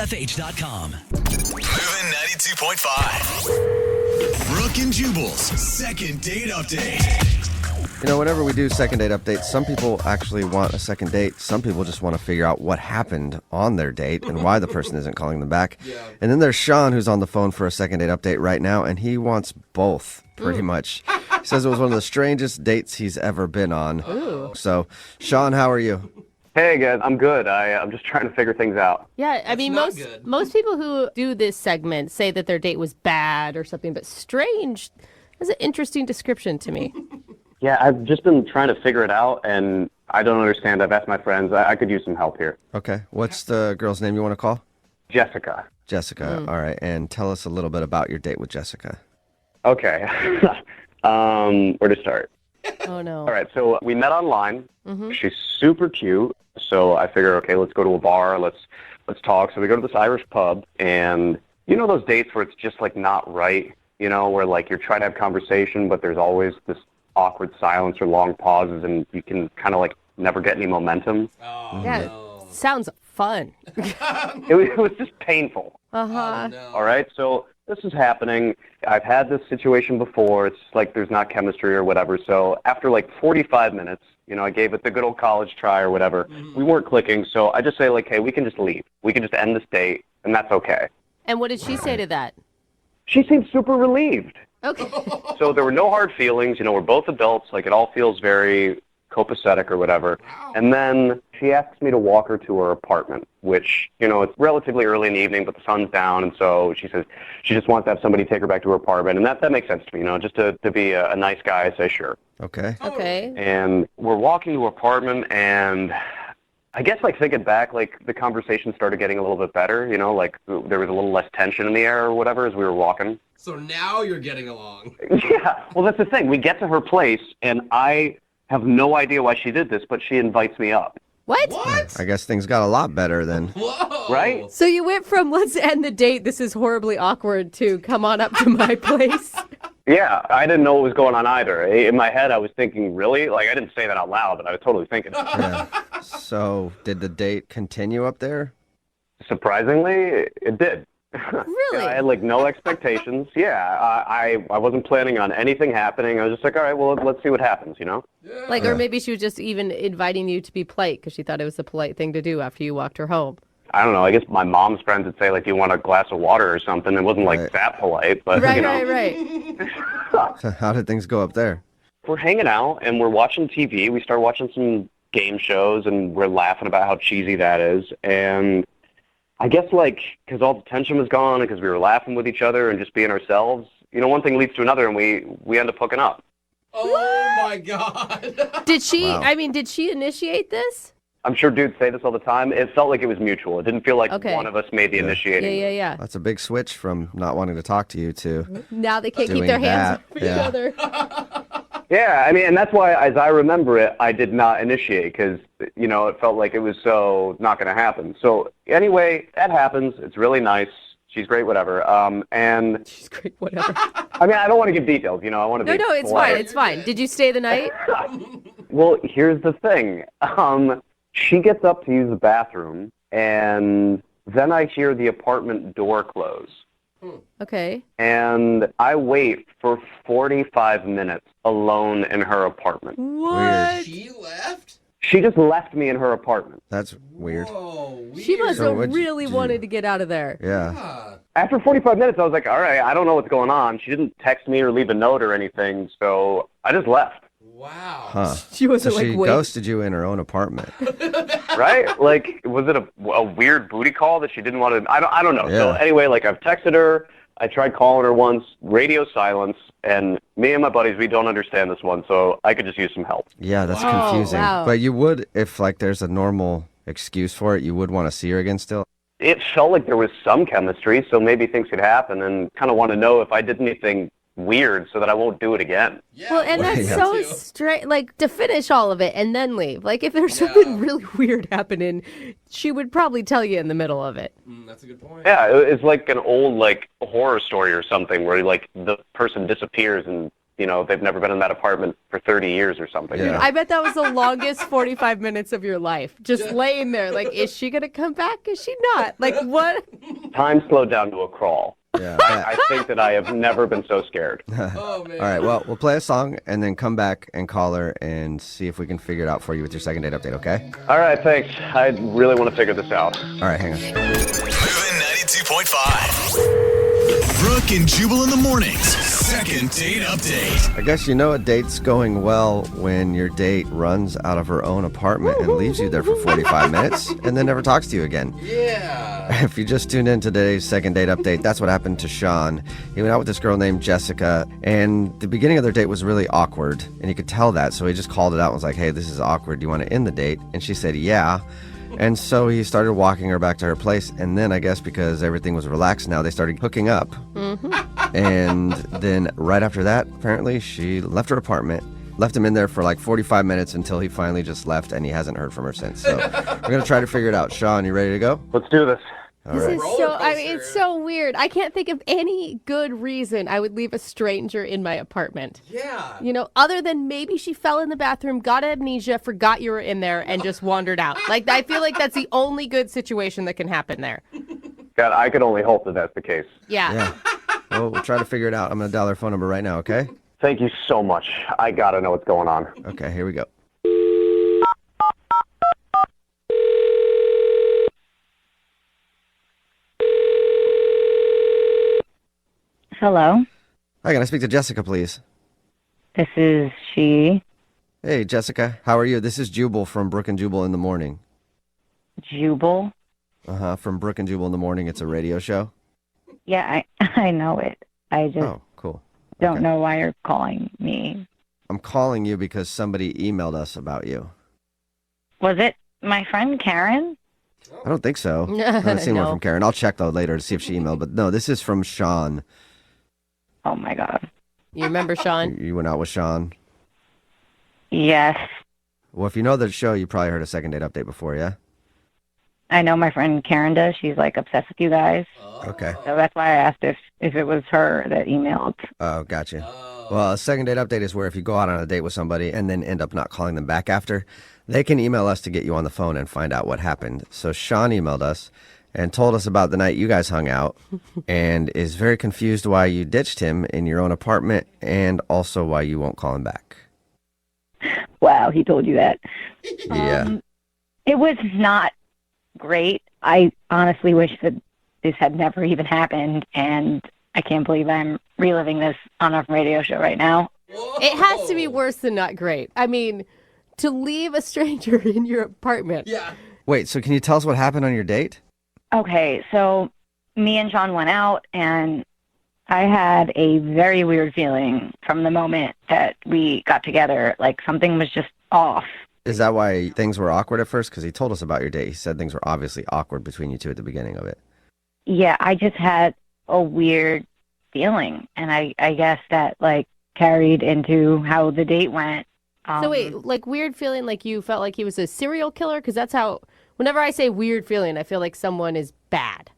FH.com. Moving 92.5. Brooke and Jubal's second date update. You know, whenever we do second date updates, some people actually want a second date. Some people just want to figure out what happened on their date and why the person isn't calling them back. Yeah. And then there's Sean, who's on the phone for a second date update right now, and he wants both, pretty much. He says it was one of the strangest dates he's ever been on. Ooh. So, Sean, how are you? Hey, guys, I'm good. I'm just trying to figure things out. Yeah, I mean, most people who do this segment say that their date was bad or something, but strange is an interesting description to me. Yeah, I've just been trying to figure it out, and I don't understand. I've asked my friends. I could use some help here. Okay. What's the girl's name you want to call? Jessica. Jessica. All right. And tell us a little bit about your date with Jessica. Okay. Where to start? Oh, no. All right, so we met online. Mm-hmm. She's super cute. So I figure, okay, let's go to a bar. Let's talk. So we go to this Irish pub, and you know those dates where it's just like not right, you know, where like you're trying to have conversation, but there's always this awkward silence or long pauses, and you can kind of like never get any momentum. Oh, yeah, no. Sounds fun. it was just painful. Uh-huh. Oh, no. All right, so this is happening. I've had this situation before. It's like there's not chemistry or whatever. So after like 45 minutes, you know, I gave it the good old college try or whatever. Mm-hmm. We weren't clicking, so I just say like, hey, we can just leave. We can just end this date, and that's okay. And what did she say to that? She seemed super relieved. Okay. So there were no hard feelings. You know, we're both adults. Like, it all feels very copacetic or whatever. Wow. And then she asks me to walk her to her apartment, which, you know, it's relatively early in the evening, but the sun's down. And so she says she just wants to have somebody take her back to her apartment. And that makes sense to me, you know, just to be a nice guy, I say sure. Okay. Okay. And we're walking to her apartment, and I guess, like, thinking back, like, the conversation started getting a little bit better, you know, like, there was a little less tension in the air or whatever as we were walking. So now you're getting along. Yeah, well, that's the thing. We get to her place, and I have no idea why she did this, but she invites me up. What? I guess things got a lot better then. Whoa. Right? So you went from let's end the date, this is horribly awkward, to come on up to my place. Yeah, I didn't know what was going on either. In my head, I was thinking, really? Like, I didn't say that out loud, but I was totally thinking it. Yeah. So did the date continue up there? Surprisingly, it did. Really? I had, like, no expectations. Yeah, I wasn't planning on anything happening. I was just like, all right, well, let's see what happens, you know? Yeah. Like, or maybe she was just even inviting you to be polite because she thought it was the polite thing to do after you walked her home. I don't know. I guess my mom's friends would say, like, do you want a glass of water or something? It wasn't, like, that polite, but, right, you know. Right. So how did things go up there? We're hanging out, and we're watching TV. We start watching some game shows, and we're laughing about how cheesy that is. And I guess, like, because all the tension was gone and because we were laughing with each other and just being ourselves, you know, one thing leads to another, and we end up hooking up. Oh, my God. Did she, Wow. I mean, did she initiate this? I'm sure dudes say this all the time. It felt like it was mutual. It didn't feel like Okay. one of us made the initiating. Yeah. That's a big switch from not wanting to talk to you to Now they can't keep doing their hands that. off each Yeah. other. Yeah, I mean, and that's why, as I remember it, I did not initiate because, you know, it felt like it was so not going to happen. So anyway, that happens. It's really nice. She's great, whatever. And She's great, whatever. I mean, I don't want to give details. You know, I want to be No, it's polite. fine. It's fine. Did you stay the night? Well, here's the thing. She gets up to use the bathroom, and then I hear the apartment door close. Okay. And I wait for 45 minutes alone in her apartment. What? She left? She just left me in her apartment. That's weird. Whoa, weird. She must So have what'd you really do? wanted to get out of there. Yeah. Yeah. After 45 minutes, I was like, all right, I don't know what's going on. She didn't text me or leave a note or anything, so I just left. Wow. Huh. She So wasn't she like, wait. ghosted you in her own apartment. Right? Like, was it a weird booty call that she didn't want to? I don't know. Yeah. So anyway, like, I've texted her. I tried calling her once, radio silence, and me and my buddies, we don't understand this one, so I could just use some help. Yeah, that's Oh, confusing. wow. But you would, if like there's a normal excuse for it, you would want to see her again still? It felt like there was some chemistry, so maybe things could happen, and kind of want to know if I did anything weird so that I won't do it again. Yeah, Well, and what that's do you so do? straight. Like, to finish all of it and then leave. Like, if there's something really weird happening, she would probably tell you in the middle of it. That's a good point. Yeah, it's like an old, like, horror story or something where, like, the person disappears and, they've never been in that apartment for 30 years or something. Yeah. I bet that was the longest 45 minutes of your life. Just laying there. Like, is she going to come back? Is she not? Like, what? Time slowed down to a crawl. Yeah. I think that I have never been so scared. Oh, man. All right, well, we'll play a song and then come back and call her and see if we can figure it out for you with your second date update, okay? All right, thanks. I really want to figure this out. All right, hang on. Moving 92.5. Brooke and Jubal in the mornings. Second date update. I guess you know a date's going well when your date runs out of her own apartment and leaves you there for 45 minutes and then never talks to you again. Yeah. If you just tuned in to today's second date update, that's what happened to Sean. He went out with this girl named Jessica, and the beginning of their date was really awkward, and he could tell that, so he just called it out and was like, hey, this is awkward. Do you want to end the date? And she said, yeah. And so he started walking her back to her place, and then I guess because everything was relaxed now, they started hooking up. And then right after that, apparently, she left her apartment, left him in there for like 45 minutes until he finally just left, and he hasn't heard from her since. So we're going to try to figure it out. Sean, you ready to go? Let's do this. All This right. is so, I mean, it's so weird. I can't think of any good reason I would leave a stranger in my apartment. Yeah. Other than maybe she fell in the bathroom, got amnesia, forgot you were in there, and just wandered out. Like, I feel like that's the only good situation that can happen there. God, I could only hope that that's the case. Yeah. Yeah. Well, we'll try to figure it out. I'm going to dial their phone number right now, okay? Thank you so much. I got to know what's going on. Okay, here we go. Hello, Hi, can I speak to Jessica, please? this is she, Hey, Jessica, how are you? This is Jubal from Brooke and Jubal in the Morning. Jubal. From Brooke and Jubal in the Morning. It's a radio show. Yeah, I know it. I just Oh, cool. don't okay. know why you're calling me. I'm calling you because somebody emailed us about you. Was it my friend Karen? I don't think so. I haven't seen one No. from Karen. I'll check, though, later to see if she emailed. But no, this is from Sean. Oh my God. You remember Sean? You went out with Sean. Yes, Well, if you know the show, you probably heard a second date update before, yeah? I know my friend Karen does. She's like obsessed with you guys. Okay. So that's why I asked if it was her that emailed. Oh, gotcha. Well, a second date update is where if you go out on a date with somebody and then end up not calling them back after, they can email us to get you on the phone and find out what happened. So Sean emailed us and told us about the night you guys hung out and is very confused why you ditched him in your own apartment and also why you won't call him back. Wow, he told you that. Yeah. It was not great. I honestly wish that this had never even happened, and I can't believe I'm reliving this on a radio show right now. It has to be worse than not great. I mean, to leave a stranger in your apartment. Yeah. Wait, so can you tell us what happened on your date? Okay, so me and Sean went out, and I had a very weird feeling from the moment that we got together. Like something was just off. Is that why things were awkward at first? Because he told us about your date. He said things were obviously awkward between you two at the beginning of it. Yeah, I just had a weird feeling, and I guess that like carried into how the date went. So wait, like weird feeling like you felt like he was a serial killer? Because that's how, whenever I say weird feeling, I feel like someone is bad.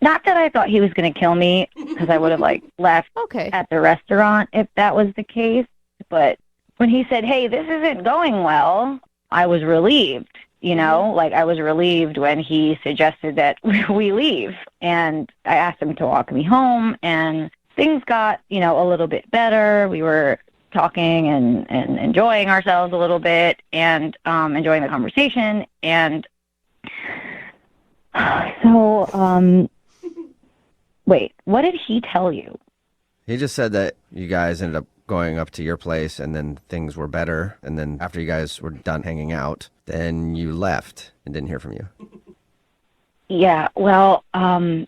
Not that I thought he was going to kill me, because I would have like left Okay. at the restaurant if that was the case. But when he said, hey, this isn't going well, I was relieved, you know, like I was relieved when he suggested that we leave. And I asked him to walk me home, and things got, you know, a little bit better. We were talking and enjoying ourselves a little bit and enjoying the conversation. And so, wait, what did he tell you? He just said that you guys ended up going up to your place and then things were better. And then after you guys were done hanging out, then you left and didn't hear from you. Yeah, well, there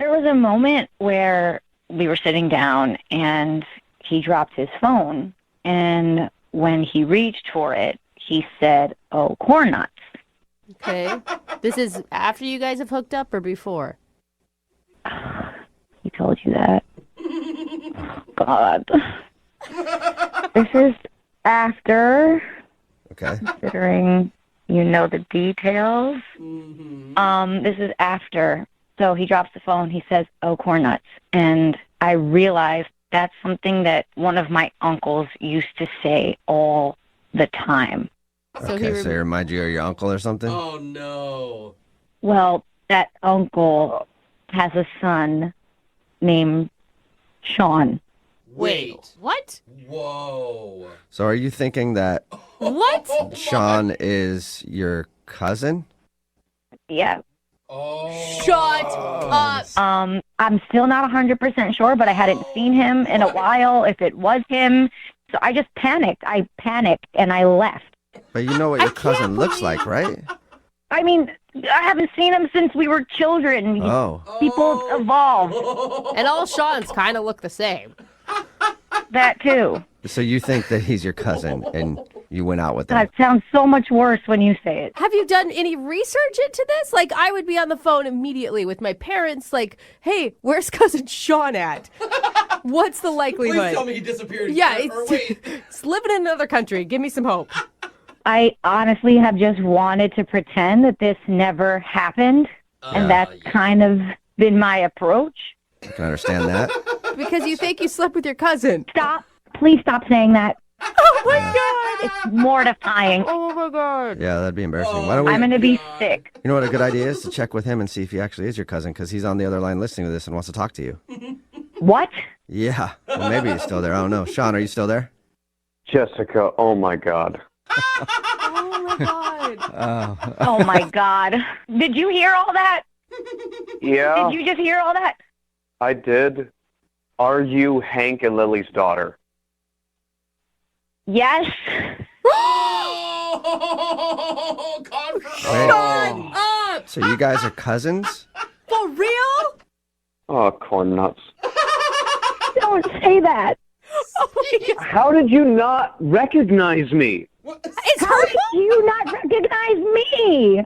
was a moment where we were sitting down and he dropped his phone. And when he reached for it, he said, oh, corn nuts. Okay. This is after you guys have hooked up or before? He told you that. Oh, God. This is after, Okay. considering you know the details. This is after. So he drops the phone. He says, oh, corn nuts. And I realized That's something that one of my uncles used to say all the time. So Okay, so he reminds you of your uncle or something? Oh no. Well, that uncle has a son named Sean. Wait. What? Whoa. So are you thinking that What? Sean is your cousin? Yeah. Oh. Shut up. I'm still not 100% sure, but I hadn't seen him in a while if it was him. So I just panicked. I panicked and I left. But you know what your can't cousin looks believe- like, right? I mean, I haven't seen him since we were children. Oh. People evolve. And all Sean's kind of look the same. That too. So you think that he's your cousin and you went out with him? That sounds so much worse when you say it. Have you done any research into this? Like, I would be on the phone immediately with my parents, like, hey, where's cousin Sean at? What's the likelihood? Please tell me he disappeared. Yeah, Or wait. it's living in another country. Give me some hope. I honestly have just wanted to pretend that this never happened, and that's kind of been my approach. I can understand that. Because you think you slept with your cousin. Stop. Please stop saying that. Oh my god! It's mortifying. Oh my god! Yeah, that'd be embarrassing. Why don't I'm we? going to be sick. You know what a good idea is? To check with him and see if he actually is your cousin, because he's on the other line listening to this and wants to talk to you. What? Yeah. Well, maybe he's still there. I don't know. Sean, are you still there? Jessica, oh my God. Oh my god! Oh. Oh my God. Did you hear all that? Yeah, Did you just hear all that? I did. Are you Hank and Lily's daughter? Yes. Oh, Wait. Up! So you guys are cousins? For real? Oh, corn nuts. Don't say that. Oh my god! How did you not recognize me? It's How her. did you not recognize me?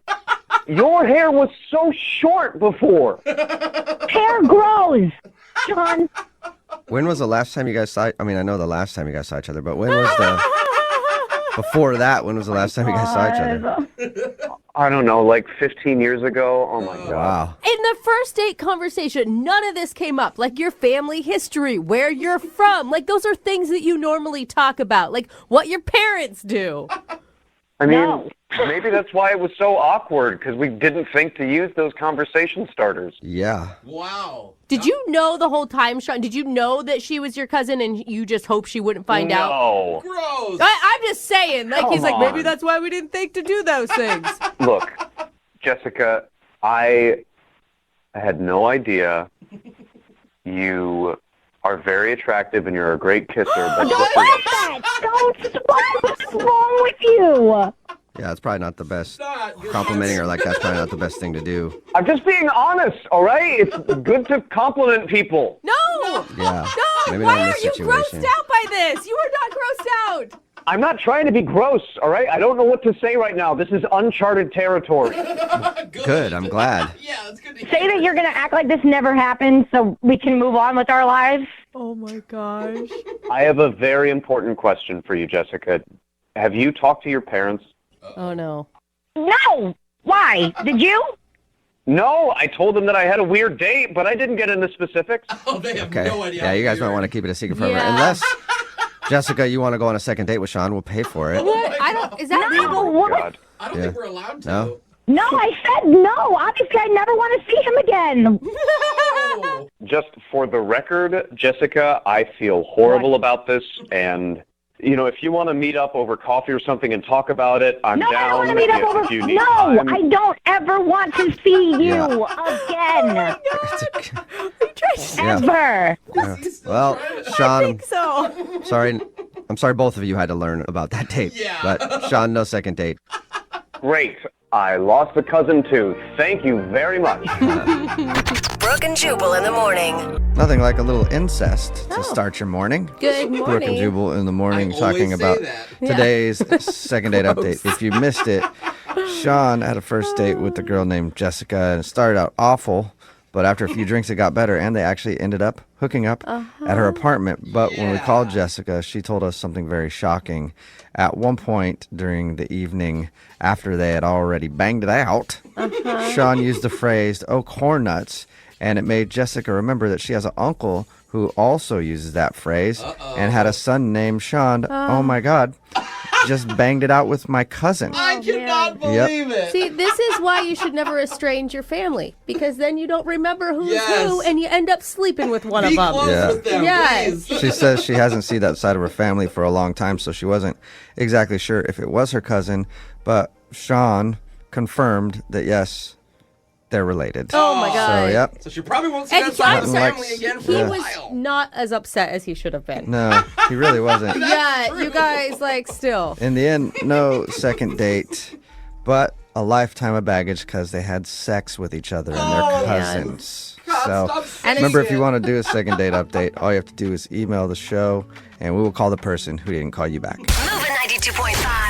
Your hair was so short before. Hair grows. Sean, When was the last time you guys saw? I mean, I know the last time you guys saw each other, but when was the before that? When was the last time you guys saw each other? I don't know, like 15 years ago. Oh my God. Wow. In the first date conversation, none of this came up. Like your family history, where you're from. Like those are things that you normally talk about. Like what your parents do. I mean, No. maybe that's why it was so awkward, because we didn't think to use those conversation starters. Yeah. Wow. Did you know the whole time, Sean? Did you know that she was your cousin and you just hoped she wouldn't find out? No. Gross. I'm just saying. Like he's Come like, maybe on. that's why we didn't think to do those things. Look, Jessica, I had no idea. You are very attractive and you're a great kisser. But don't like that. Don't. What's wrong with you? Yeah, it's probably not the best. Not your Complimenting her like that's probably not the best thing to do. I'm just being honest, all right? It's good to compliment people. No! Yeah. No! Maybe Why not in are this you situation. grossed out by this? You are not grossed out. I'm not trying to be gross, all right? I don't know what to say right now. This is uncharted territory. Good. I'm glad. Yeah, that's good to hear. Say that you're going to act like this never happened so we can move on with our lives. Oh my gosh. I have a very important question for you, Jessica. Have you talked to your parents? Oh no. No. Why? Did you? No, I told them that I had a weird date, but I didn't get into specifics. Oh, they have Okay. no idea. Yeah, how you guys weird. might want to keep it a secret forever. Yeah. Unless, Jessica, you want to go on a second date with Sean, we'll pay for it. What? I don't. Is that No. legal? What? God. I don't Yeah. think we're allowed to. No? No, I said no. Obviously, I never want to see him again. Oh. Just for the record, Jessica, I feel horrible about this, and you know, if you want to meet up over coffee or something and talk about it, I'm No, down. I don't want to meet up If over. you need No, time. I don't ever want to see you Yeah. again. Yeah. Ever. Yeah. He's still Well, trying to- Sean, I'm So. sorry. I'm sorry both of you had to learn about that date. Yeah. But Sean, no second date. Great. I lost a cousin too. Thank you very much. Brooke and Jubal in the morning. Nothing like a little incest to start your morning. Good Brooke and morning. Jubal in the morning I talking always say about that. today's second date update. If you missed it, Sean had a first date with a girl named Jessica and it started out awful, but after a few drinks it got better and they actually ended up hooking up at her apartment. But when we called Jessica, she told us something very shocking. At one point during the evening, after they had already banged it out, Sean used the phrase, "oh, corn nuts," And it made Jessica remember that she has an uncle who also uses that phrase and had a son named Sean. Oh my God. Just banged it out with my cousin. I cannot believe it. See, this is why you should never estrange your family, because then you don't remember who's Yes. who and you end up sleeping with one Be of them. close Yeah. with them, Yes. please. She says she hasn't seen that side of her family for a long time, so she wasn't exactly sure if it was her cousin. But Sean confirmed that, yes, they're related. Oh my God. So, yep. So she probably won't see And that side of the I'm family like- again for He a was while. not as upset as he should have been. No, he really wasn't. Yeah, you guys, like, still. In the end, no second date, but a lifetime of baggage because they had sex with each other and their cousins. God, So stop saying remember, if it. you want to do a second date update, all you have to do is email the show, and we will call the person who didn't call you back. Moving 92.5.